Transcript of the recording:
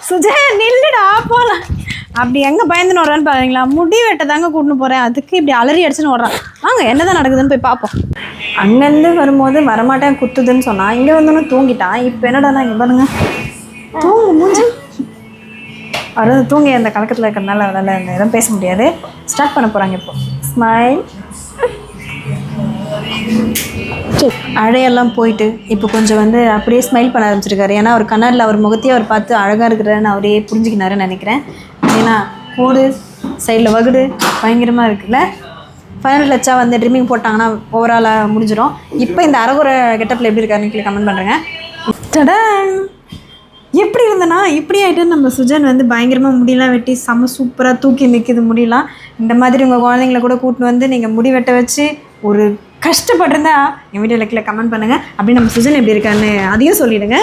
சுஜன் நில்லுடா போகலாம். அப்படி எங்கே பயந்துன்னு வர்றான்னு பாருங்களா, முடி வெட்ட தாங்க கூட்டின்னு போகிறேன், அதுக்கு இப்படி அலறி அடிச்சுன்னு வர்றான். வாங்க என்ன தான் நடக்குதுன்னு போய் பார்ப்போம். அங்கேருந்து வரும்போது வரமாட்டேன் குத்துதுன்னு சொன்னான், இங்கே வந்தோன்னு தூங்கிட்டான். இப்போ என்னடா இங்கே பாருங்க தூங்கு மூஞ்சி அதாவது தூங்கி அந்த கலக்கத்தில் இருக்கிறதுனால அவனால் அந்த எதுவும் பேச முடியாது. ஸ்டார்ட் பண்ண போகிறாங்க இப்போ. ஸ்மைல். அழையெல்லாம் போயிட்டு இப்போ கொஞ்சம் வந்து அப்படியே ஸ்மைல் பண்ண ஆரம்பிச்சிருக்காரு. ஏன்னா அவர் கண்ணாடியில் அவர் முகத்தையே அவர் பார்த்து அழகாக இருக்கிறாருன்னு அவரே புரிஞ்சுக்கினாருன்னு நினைக்கிறேன். ஏன்னா கோடு சைடில் வகுடு பயங்கரமாக இருக்குல்ல. ஃபைனல் டச்சாக வந்து ட்ரிம்மிங் போட்டாங்கன்னா ஓவராலாக முடிஞ்சிடும். இப்போ இந்த அரகுறை கெட்டப்பில் எப்படி இருக்காருன்னு கீழே கமெண்ட் பண்ணுறேங்க. எப்படி இருந்தனா இப்படி ஆகிட்டு நம்ம சுஜன் வந்து பயங்கரமாக முடியெல்லாம் வெட்டி செம்ம சூப்பராக தூக்கி நிற்கிது முடியலாம். இந்த மாதிரி உங்கள் குழந்தைங்கள கூட கூட்டின்னு வந்து நீங்கள் முடி வெட்ட வச்சு ஒரு கஷ்டப்பட்டிருந்தா என் வீடியோவில் கீழே கமெண்ட் பண்ணுங்கள். அப்படி நம்ம சுஜன் எப்படி இருக்கான்னு அதையும் சொல்லிவிடுங்க.